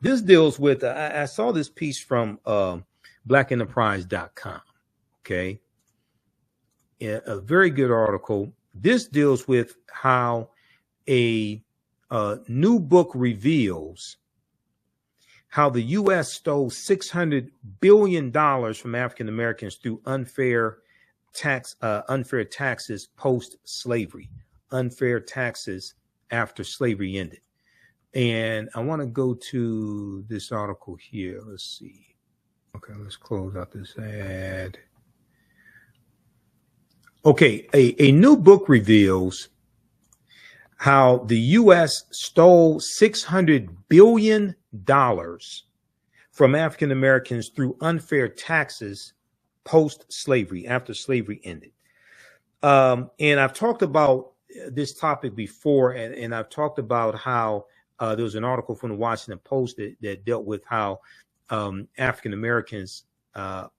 This deals with, I saw this piece from blackenterprise.com. Okay. A very good article. This deals with how a new book reveals how the U.S. stole $600 billion from African Americans through unfair taxes post-slavery, unfair taxes after slavery ended. And I want to go to this article here. Let's see. Okay, let's close out this ad. Okay, a new book reveals how the U.S. stole $600 billion from African Americans through unfair taxes post-slavery, after slavery ended. And I've talked about this topic before, and I've talked about how there was an article from the Washington Post that dealt with how African Americans are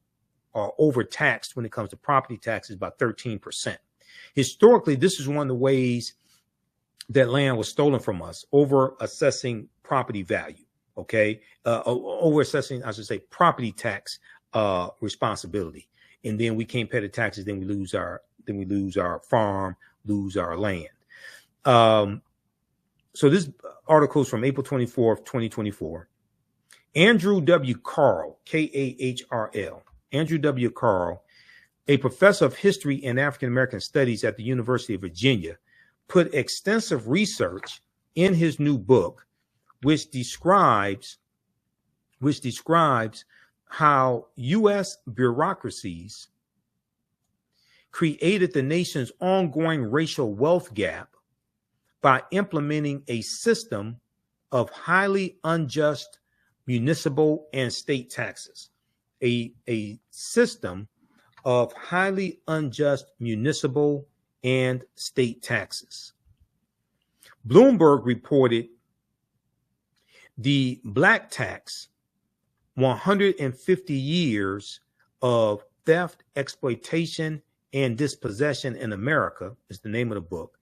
overtaxed when it comes to property taxes by 13%. Historically, this is one of the ways that land was stolen from us, over assessing property value. Okay, over assessing, I should say, property tax responsibility, and then we can't pay the taxes. Then we lose our farm, lose our land. So this article is from April 24th, 2024. Andrew W. Carl, K-A-H-R-L, Andrew W. Carl, a professor of history and African American studies at the University of Virginia, put extensive research in his new book, which describes how U.S. bureaucracies created the nation's ongoing racial wealth gap by implementing a system of highly unjust municipal and state taxes. A system of highly unjust municipal and state taxes. Bloomberg reported the black tax, 150 years of theft, exploitation, and dispossession in America is the name of the book.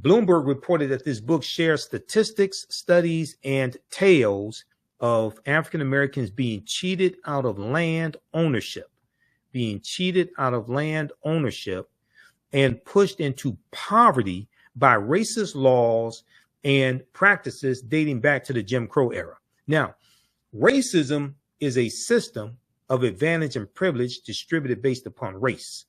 Bloomberg reported that this book shares statistics, studies, and tales of African Americans being cheated out of land ownership, and pushed into poverty by racist laws and practices dating back to the Jim Crow era. Now, racism is a system of advantage and privilege distributed based upon race.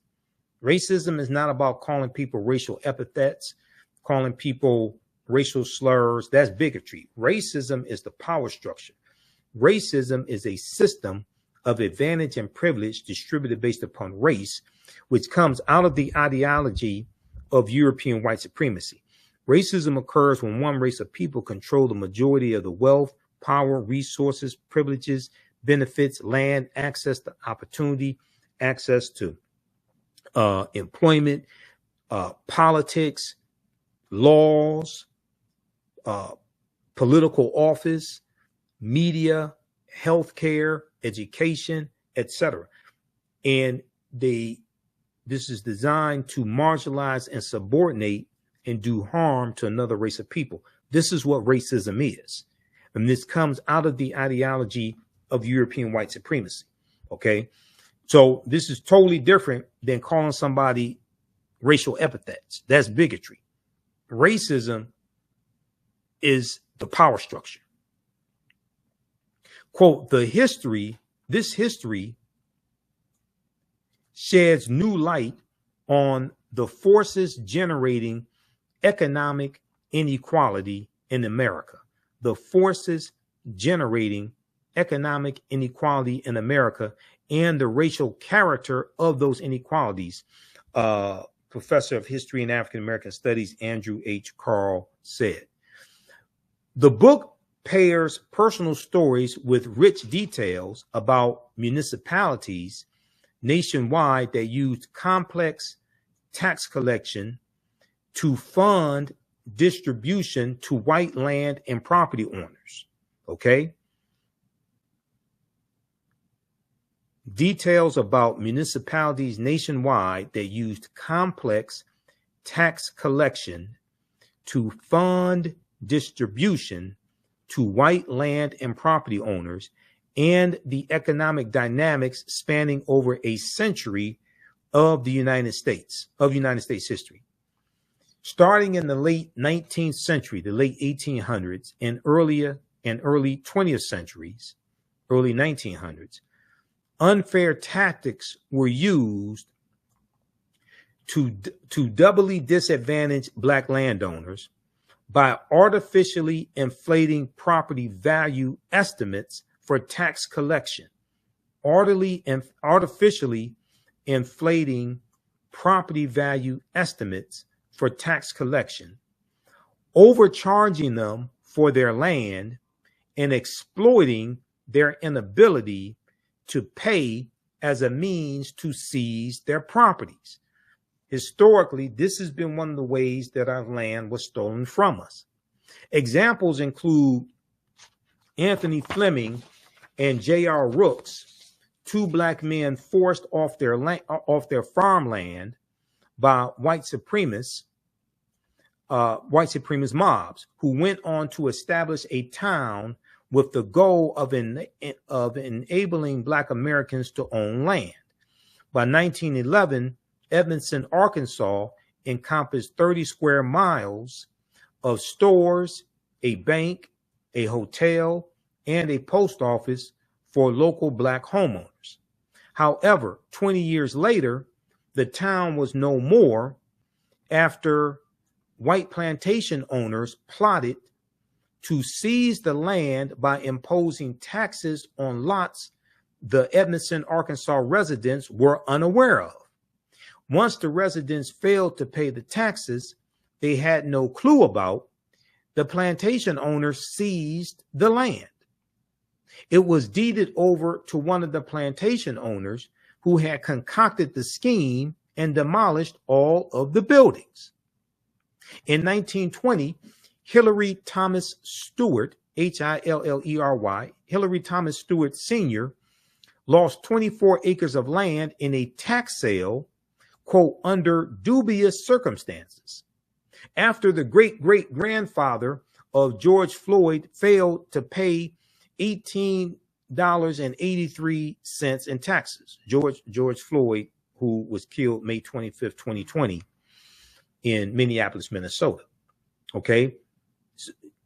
Racism is not about calling people racial epithets, calling people racial slurs. That's bigotry. Racism is the power structure. Racism is a system of advantage and privilege distributed based upon race, which comes out of the ideology of European white supremacy. Racism occurs when one race of people control the majority of the wealth, power, resources, privileges, benefits, land, access to opportunity, access to employment, politics, laws, political office, media, healthcare, education, etc. And this is designed to marginalize and subordinate and do harm to another race of people. This is what racism is. And this comes out of the ideology of European white supremacy. Okay. So this is totally different than calling somebody racial epithets. That's bigotry. Racism is the power structure. Quote, this history sheds new light on the forces generating economic inequality in America. The forces generating economic inequality in America and the racial character of those inequalities, Professor of History and African American Studies Andrew H. Carl said. The book pairs personal stories with rich details about municipalities nationwide that used complex tax collection to fund distribution to white land and property owners. Okay. Details about municipalities nationwide that used complex tax collection to fund distribution to white land and property owners and the economic dynamics spanning over a century of the United States history. Starting in the late 19th century, the late 1800s, and early 20th centuries, early 1900s, unfair tactics were used to doubly disadvantage Black landowners by artificially inflating property value estimates for tax collection. Artificially inflating property value estimates for tax collection, overcharging them for their land, and exploiting their inability to pay as a means to seize their properties. Historically, this has been one of the ways that our land was stolen from us. Examples include Anthony Fleming and J.R. Rooks, two Black men forced off their farmland by white supremacist mobs who went on to establish a town with the goal of enabling Black Americans to own land. By 1911, Edmondson, Arkansas encompassed 30 square miles of stores, a bank, a hotel, and a post office for local Black homeowners. However, 20 years later, the town was no more after white plantation owners plotted to seize the land by imposing taxes on lots the Edmondson, Arkansas residents were unaware of. Once the residents failed to pay the taxes they had no clue about, the plantation owners seized the land. It was deeded over to one of the plantation owners who had concocted the scheme and demolished all of the buildings. In 1920, Hillary Thomas Stewart, Hillery, Hillary Thomas Stewart Sr., lost 24 acres of land in a tax sale, quote, under dubious circumstances. After the great-great-grandfather of George Floyd failed to pay $18.83 in taxes. George Floyd, who was killed May 25th, 2020 in Minneapolis, Minnesota. Okay.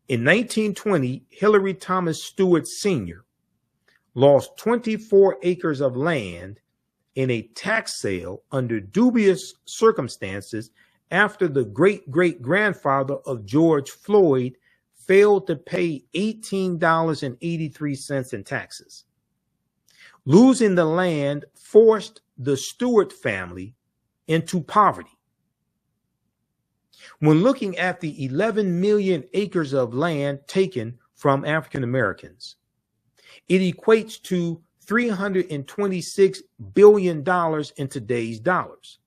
In 1920, Hillary Thomas Stewart Sr. lost 24 acres of land in a tax sale under dubious circumstances after the great-great-grandfather of George Floyd failed to pay $18.83 in taxes. Losing the land forced the Stewart family into poverty. When looking at the 11 million acres of land taken from African Americans, it equates to $326 billion in today's dollars.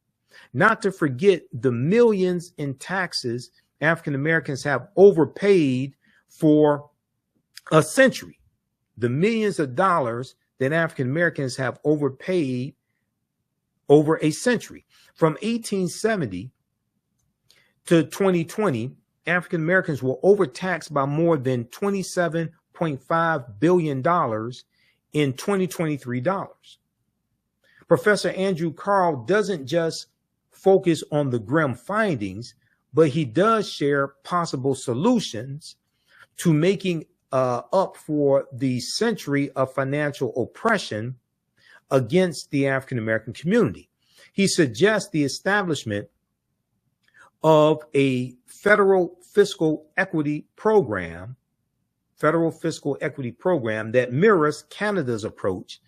Not to forget the millions in taxes African Americans have overpaid for a century. The millions of dollars that African Americans have overpaid over a century. From 1870 to 2020, African Americans were overtaxed by more than $27.5 billion in 2023 dollars. Professor Andrew Carl doesn't just focus on the grim findings, but he does share possible solutions to making up for the century of financial oppression against the African American community. He suggests the establishment of a federal fiscal equity program that mirrors Canada's approach,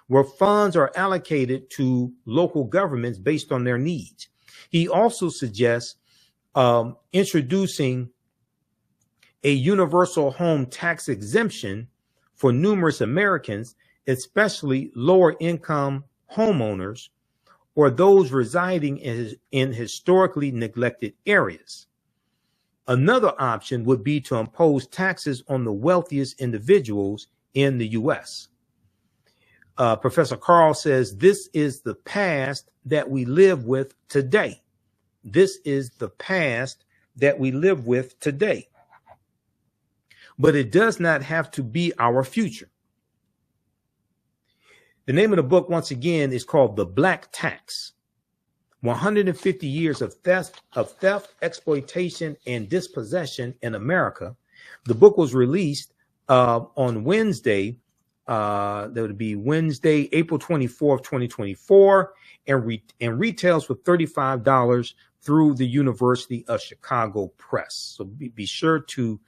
where funds are allocated to local governments based on their needs. He also suggests introducing a universal home tax exemption for numerous Americans, especially lower income homeowners or those residing in historically neglected areas. Another option would be to impose taxes on the wealthiest individuals in the U.S. Professor Carl says this is the past that we live with today. This is the past that we live with today. but it does not have to be our future. The name of the book, once again, is called The Black Tax: 150 Years of Theft, Exploitation, and Dispossession in America. The book was released on Wednesday. That would be Wednesday, April 24th, 2024, and retails for $35 through the University of Chicago Press. So be sure to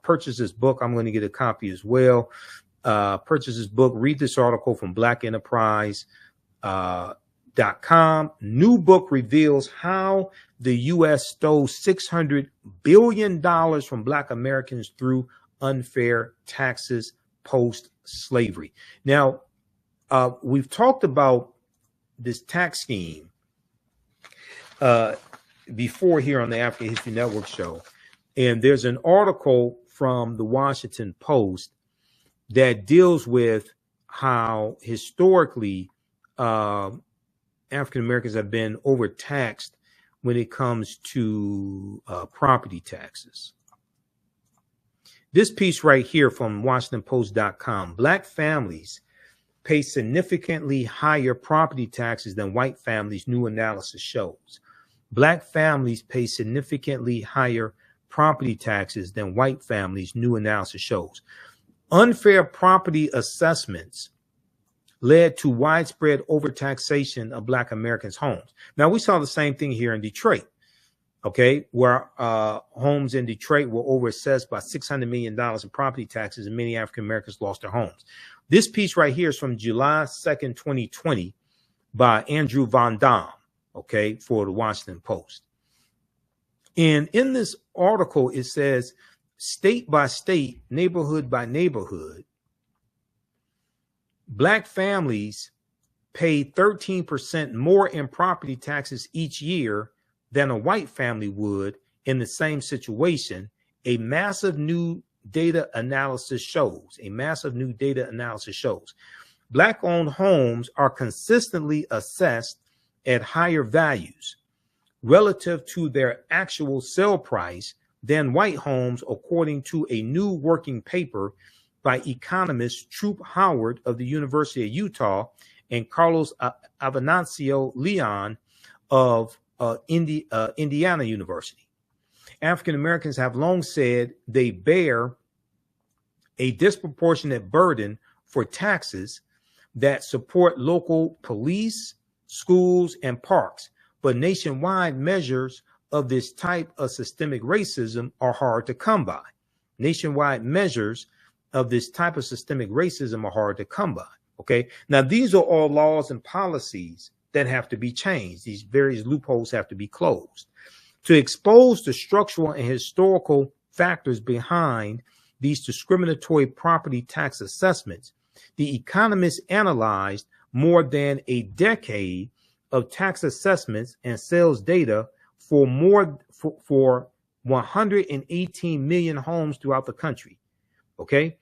purchase this book. I'm going to get a copy as well. Purchase this book. Read this article from blackenterprise.com. New book reveals how the U.S. stole $600 billion from Black Americans through unfair taxes post-slavery. Now, we've talked about this tax scheme before here on the African History Network show. And there's an article from the Washington Post that deals with how historically African Americans have been overtaxed when it comes to property taxes. This piece right here from WashingtonPost.com: Black families pay significantly higher property taxes than white families, new analysis shows. Black families pay significantly higher property taxes than white families, new analysis shows. Unfair property assessments led to widespread overtaxation of Black Americans' homes. Now, we saw the same thing here in Detroit, okay, where homes in Detroit were overassessed by $600 million in property taxes, and many African Americans lost their homes. This piece right here is from July 2nd, 2020 by Andrew Von Dam, okay, for the Washington Post. And in this article, it says, state by state, neighborhood by neighborhood, Black families pay 13% more in property taxes each year than a white family would in the same situation. A massive new data analysis shows. Black-owned homes are consistently assessed at higher values relative to their actual sale price than white homes, according to a new working paper by economist Troop Howard of the University of Utah and Carlos Avenancio Leon of Indiana University. African Americans have long said they bear a disproportionate burden for taxes that support local police, schools, and parks, but nationwide measures of this type of systemic racism are hard to come by. Okay. Now, these are all laws and policies that have to be changed. These various loopholes have to be closed. To expose the structural and historical factors behind these discriminatory property tax assessments, The Economist analyzed more than a decade of tax assessments and sales data for 118 million homes throughout the country. Okay,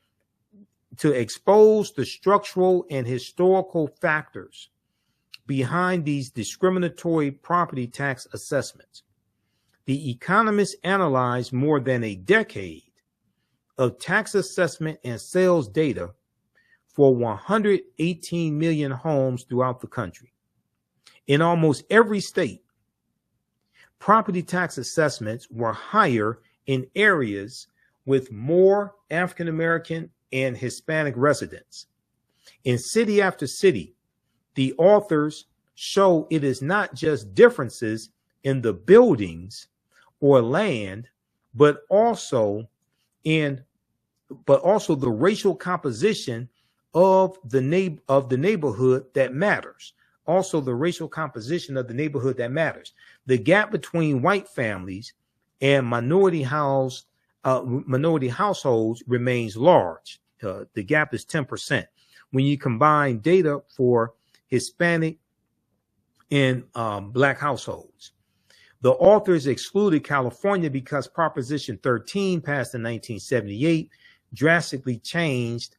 to expose the structural and historical factors behind these discriminatory property tax assessments, The Economist analyzed more than a decade of tax assessment and sales data for 118 million homes throughout the country. In almost every state, property tax assessments were higher in areas with more African American and Hispanic residents. In city after city, the authors show it is not just differences in the buildings or land, but also the racial composition of the neighborhood that matters. The gap between white families and minority households remains large. The gap is 10%. When you combine data for Hispanic and Black households, the authors excluded California because Proposition 13, passed in 1978, drastically changed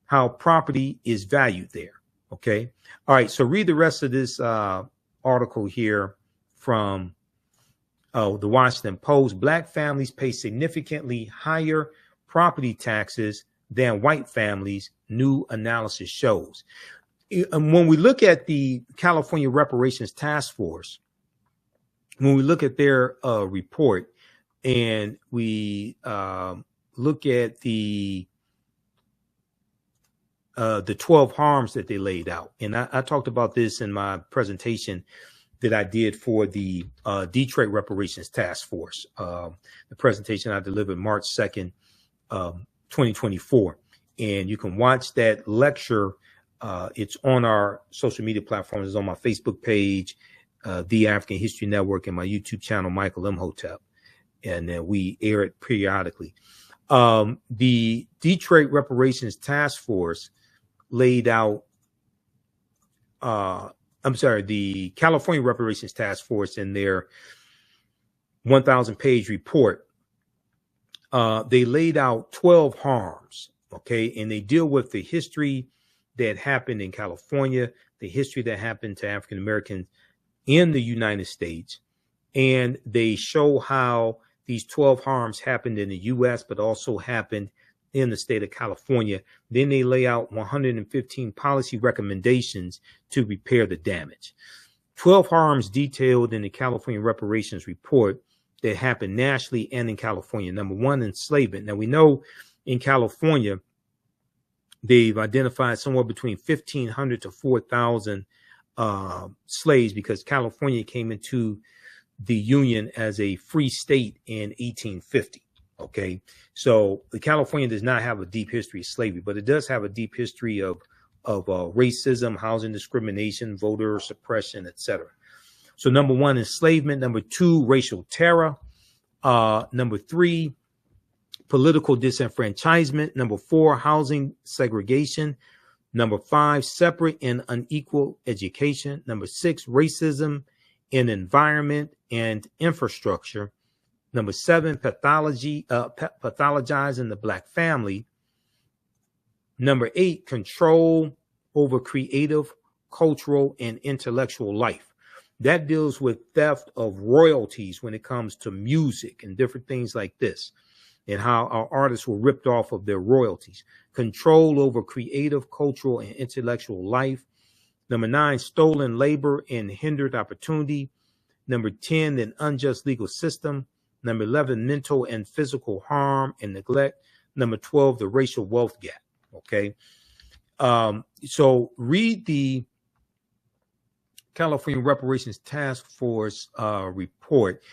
how property is valued there. Okay. All right. So read the rest of this article here from the Washington Post. Black families pay significantly higher property taxes than white families, new analysis shows. And when we look at the California Reparations Task Force, when we look at their report and we look at the 12 harms that they laid out, and I talked about this in my presentation that I did for the Detroit Reparations Task Force, the presentation I delivered March 2nd, 2024. And you can watch that lecture. It's on our social media platforms. It's on my Facebook page, The African History Network, and my YouTube channel, Michael Imhotep. And we air it periodically. The Detroit Reparations Task Force laid out, the California Reparations Task Force in their 1,000-page report, they laid out 12 harms, okay? And they deal with the history that happened in California, the history that happened to African Americans in the United States, and they show how these 12 harms happened in the U.S., but also happened in the state of California. Then they lay out 115 policy recommendations to repair the damage. 12 harms detailed in the California Reparations Report that happened nationally and in California. Number one, enslavement. Now, we know in California, they've identified somewhere between 1,500 to 4,000 slaves, because California came into the Union as a free state in 1850. Okay, so California does not have a deep history of slavery, but it does have a deep history of racism, housing discrimination, voter suppression, etc. So number one, enslavement. Number two, racial terror. Number three, political disenfranchisement. Number four, housing segregation. Number five, separate and unequal education. Number six, racism in environment and infrastructure. Number seven, pathologizing the Black family. Number eight, control over creative, cultural, and intellectual life. That deals with theft of royalties when it comes to music and different things like this, and how our artists were ripped off of their royalties. Control over creative, cultural, and intellectual life. Number nine, stolen labor and hindered opportunity. Number 10, an unjust legal system. Number 11, mental and physical harm and neglect. Number 12, the racial wealth gap. Okay. So read the California Reparations Task Force report.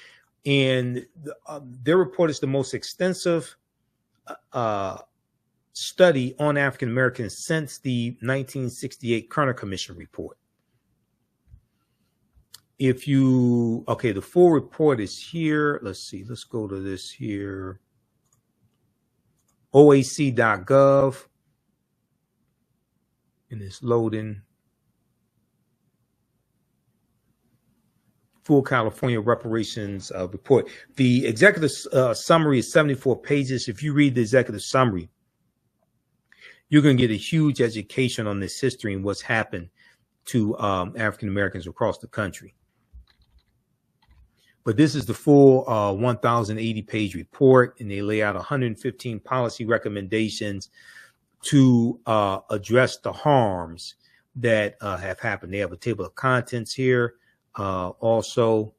And their report is the most extensive study on African Americans since the 1968 Kerner Commission report. If you, okay, the full report is here. Let's see, let's go to this here. OAC.gov. And it's loading. Full California Reparations report. The executive summary is 74 pages. If you read the executive summary, you're going to get a huge education on this history and what's happened to African Americans across the country. But this is the full 1,080-page report, and they lay out 115 policy recommendations to address the harms that have happened. They have a table of contents here also.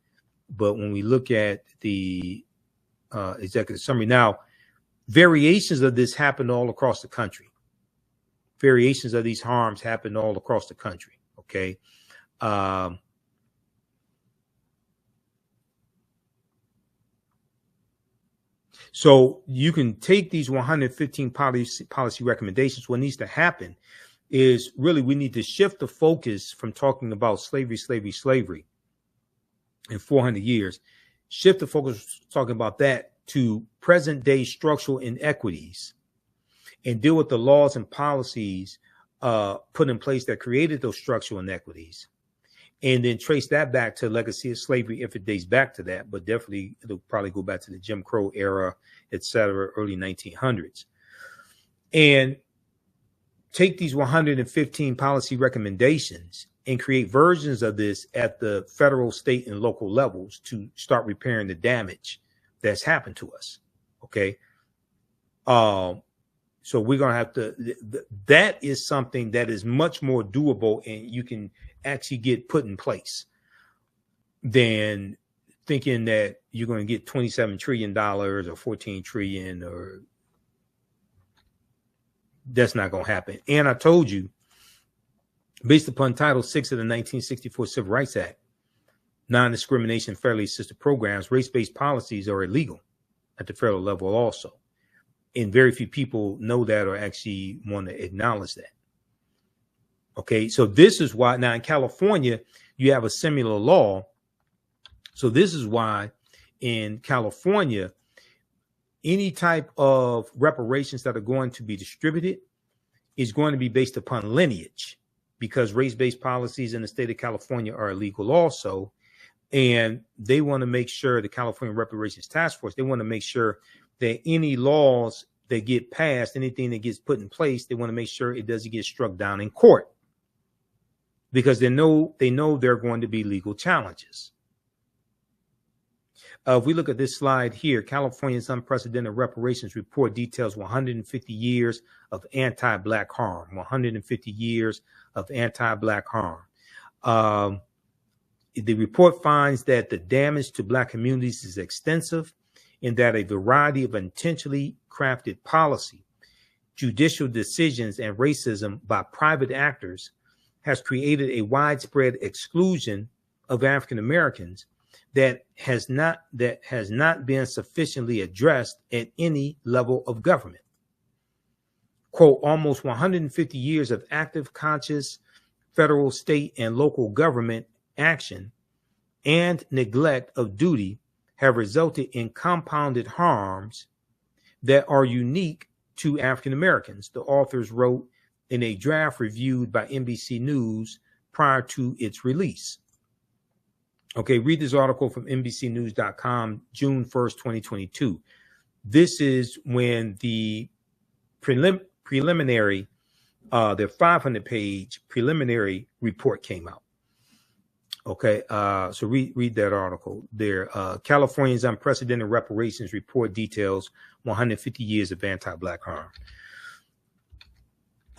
But when we look at the executive summary, now, variations of this happened all across the country. Variations of these harms happened all across the country, okay? So you can take these 115 policy recommendations. What needs to happen is really we need to shift the focus from talking about slavery in 400 years, shift the focus talking about that to present day structural inequities, and deal with the laws and policies put in place that created those structural inequities. And then trace that back to the legacy of slavery if it dates back to that, but definitely it'll probably go back to the Jim Crow era, et cetera, early 1900s. And take these 115 policy recommendations and create versions of this at the federal, state, and local levels to start repairing the damage that's happened to us, okay? So we're going to have to, that is something that is much more doable and you can actually get put in place than thinking that you're going to get $27 trillion or 14 trillion, or that's not going to happen. And I told you, based upon Title VI of the 1964 Civil Rights Act, non-discrimination federally assisted programs, race-based policies are illegal at the federal level also. And very few people know that or actually want to acknowledge that. Okay, so this is why now in California, you have a similar law. So this is why in California, any type of reparations that are going to be distributed is going to be based upon lineage, because race-based policies in the state of California are illegal also. And they want to make sure, the California Reparations Task Force, they want to make sure that any laws that get passed, anything that gets put in place, they want to make sure it doesn't get struck down in court, because they know there are going to be legal challenges. If we look at this slide here, California's unprecedented reparations report details 150 years of anti-Black harm. 150 years of anti-Black harm. The report finds that the damage to Black communities is extensive, and that a variety of intentionally crafted policy, judicial decisions, and racism by private actors has created a widespread exclusion of African Americans that has not been sufficiently addressed at any level of government. Quote, almost 150 years of active, conscious federal, state, and local government action and neglect of duty have resulted in compounded harms that are unique to African Americans, the authors wrote in a draft reviewed by NBC News prior to its release. Okay, read this article from NBCnews.com, June 1st, 2022. This is when the preliminary, their 500-page preliminary report came out. Okay, so read that article there. California's unprecedented reparations report details 150 years of anti-Black harm.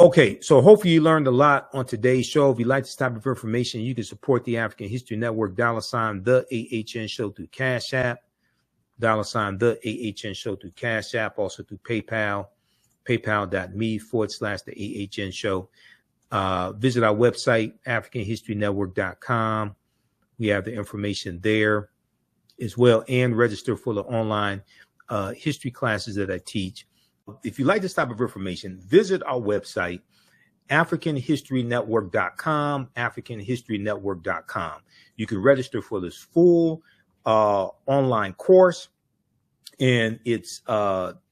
Okay, so hopefully you learned a lot on today's show. If you'd like this type of information, you can support the African History Network, $ the AHN show through Cash App, $ the AHN show through Cash App, also through PayPal, paypal.me/the AHN show. Visit our website, AfricanHistoryNetwork.com. We have the information there as well, and register for the online history classes that I teach. If you like this type of information, visit our website, AfricanHistoryNetwork.com, AfricanHistoryNetwork.com. You can register for this full online course, and it's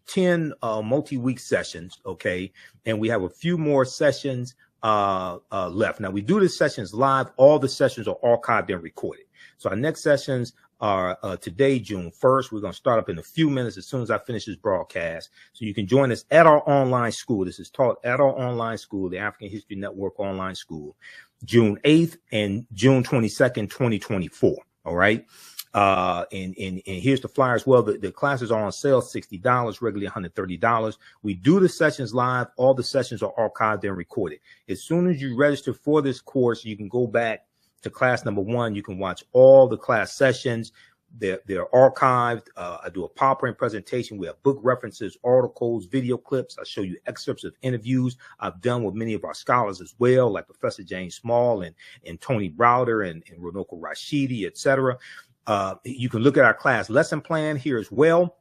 10 multi-week sessions, okay? And we have a few more sessions left. Now, we do the sessions live. All the sessions are archived and recorded. So our next sessions are today, June 1st. We're going to start up in a few minutes as soon as I finish this broadcast. So you can join us at our online school. This is taught at our online school, the African History Network online school, June 8th and June 22nd, 2024. All right. And here's the flyer as well. The classes are on sale, $60, regularly $130. We do the sessions live. All the sessions are archived and recorded. As soon as you register for this course, you can go back to class number 1. You can watch all the class sessions. They're archived. I do a PowerPoint presentation. We have book references, articles, video clips. I show you excerpts of interviews I've done with many of our scholars as well, like Professor James Small and Tony Browder and Runoko Rashidi, etc. You can look at our class lesson plan here as well.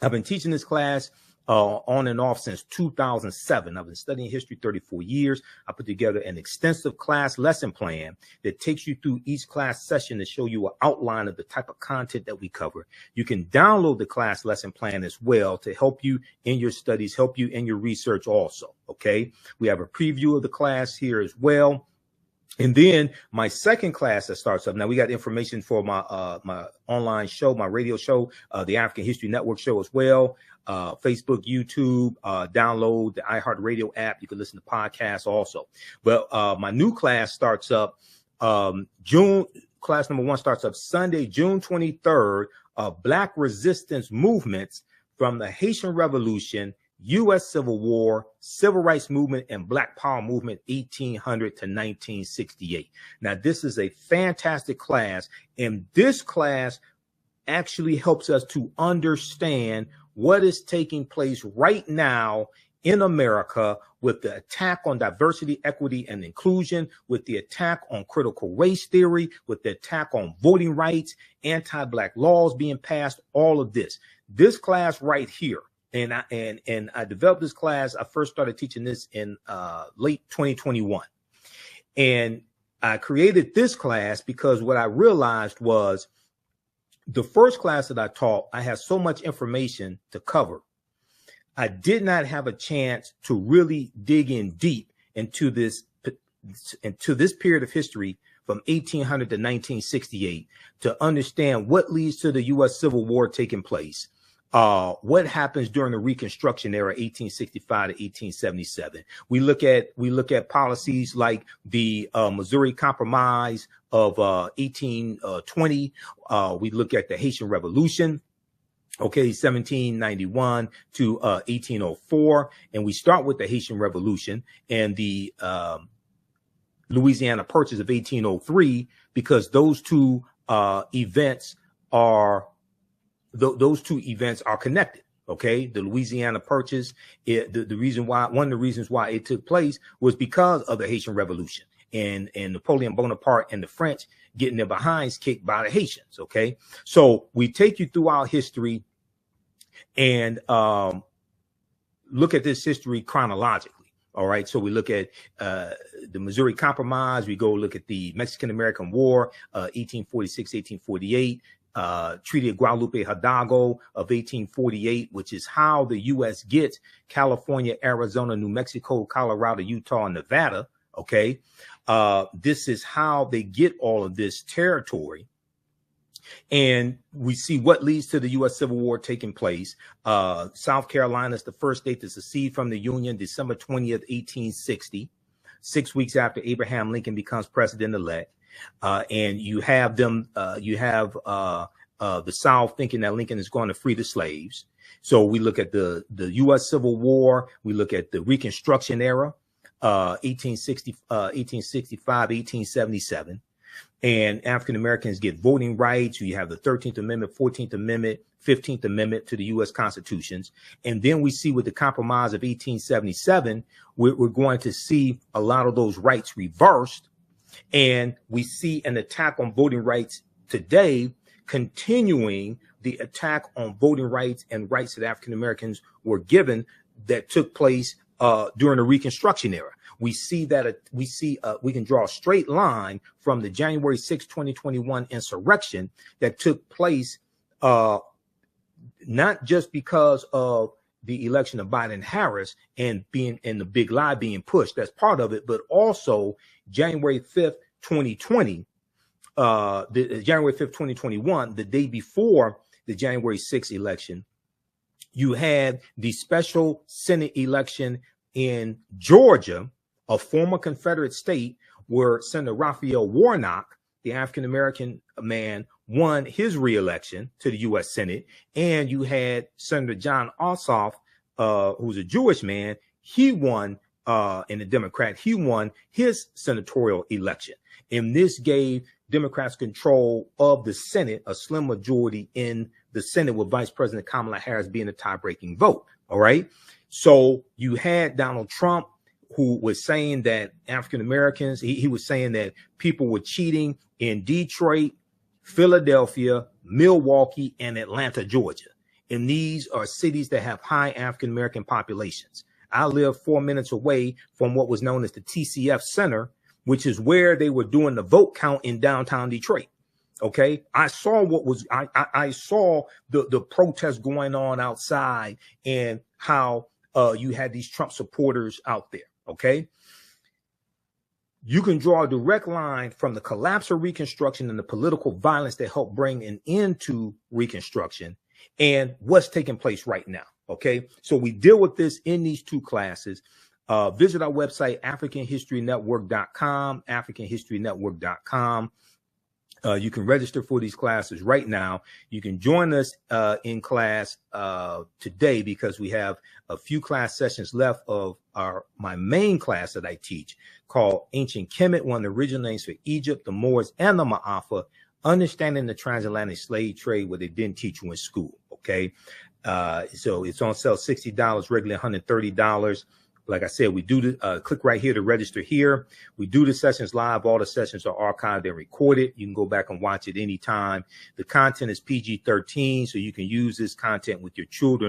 I've been teaching this class on and off since 2007. I've been studying history 34 years. I put together an extensive class lesson plan that takes you through each class session to show you an outline of the type of content that we cover. You can download the class lesson plan as well to help you in your studies, help you in your research also. Okay, we have a preview of the class here as well. And then my second class that starts up. Now we got information for my my online show, my radio show, the African History Network show as well. Facebook, YouTube, download the iHeartRadio app. You can listen to podcasts also. But my new class starts up class number 1 starts up Sunday, June 23rd. Black resistance movements from the Haitian Revolution, U.S. Civil War, Civil Rights Movement, and Black Power Movement, 1800 to 1968. Now, this is a fantastic class, and this class actually helps us to understand what is taking place right now in America with the attack on diversity, equity, and inclusion, with the attack on critical race theory, with the attack on voting rights, anti-Black laws being passed, all of this. This class right here, and I developed this class. I first started teaching this in late 2021. And I created this class because what I realized was the first class that I taught, I had so much information to cover. I did not have a chance to really dig in deep into this period of history from 1800 to 1968 to understand what leads to the U.S. Civil War taking place, what happens during the Reconstruction era, 1865 to 1877. We look at policies like the Missouri Compromise of 1820. We look at the Haitian Revolution. Okay, 1791 to 1804. And we start with the Haitian Revolution and the Louisiana Purchase of 1803, because those two events are connected. Okay, the Louisiana Purchase, the reason why, one of the reasons why it took place was because of the Haitian Revolution and Napoleon Bonaparte and the French getting their behinds kicked by the Haitians. Okay, so we take you through our history and look at this history chronologically. All right, so we look at the Missouri Compromise. We go look at the Mexican-American War, 1846, 1848. Treaty of Guadalupe Hidalgo of 1848, which is how the U.S. gets California, Arizona, New Mexico, Colorado, Utah, and Nevada. Okay, this is how they get all of this territory. And we see what leads to the U.S. Civil War taking place. South Carolina is the first state to secede from the Union, December 20th, 1860, 6 weeks after Abraham Lincoln becomes president-elect. And you have them, the South thinking that Lincoln is going to free the slaves. So we look at the U.S. Civil War. We look at the Reconstruction era, 1865, 1877. And African Americans get voting rights. You have the 13th Amendment, 14th Amendment, 15th Amendment to the U.S. Constitutions. And then we see with the Compromise of 1877, we're going to see a lot of those rights reversed. And we see an attack on voting rights today, continuing the attack on voting rights and rights that African Americans were given that took place during the Reconstruction era. We see that we can draw a straight line from the January 6, 2021 insurrection that took place, not just because of the election of Biden Harris and the big lie being pushed. That's part of it, but also January 5th, 2020, January 5th, 2021, the day before the January 6th election, you had the special Senate election in Georgia, a former Confederate state, where Senator Raphael Warnock, the African-American man, won his reelection to the U.S. Senate. And you had Senator John Ossoff, who's a Jewish man. He won, and a Democrat, he won his senatorial election. And this gave Democrats control of the Senate, a slim majority in the Senate, with Vice President Kamala Harris being a tie-breaking vote. All right. So you had Donald Trump, who was saying that African Americans, he was saying that people were cheating in Detroit, Philadelphia, Milwaukee, and Atlanta, Georgia. And these are cities that have high African American populations. I live 4 minutes away from what was known as the TCF Center, which is where they were doing the vote count in downtown Detroit. Okay, I saw I saw the protests going on outside and how you had these Trump supporters out there. Okay, you can draw a direct line from the collapse of Reconstruction and the political violence that helped bring an end to Reconstruction and what's taking place right now. Okay, so we deal with this in these two classes. Visit our website, AfricanHistoryNetwork.com, AfricanHistoryNetwork.com. You can register for these classes right now. You can join us in class today, because we have a few class sessions left of my main class that I teach, called Ancient Kemet, one of the original names for Egypt, the Moors, and the Ma'afa, Understanding the Transatlantic Slave Trade, what they didn't teach you in school. Okay. So it's on sale $60, regularly $130. Like I said, we do the click right here to register here. We do the sessions live. All the sessions are archived and recorded. You can go back and watch it anytime. The content is PG-13, so you can use this content with your children.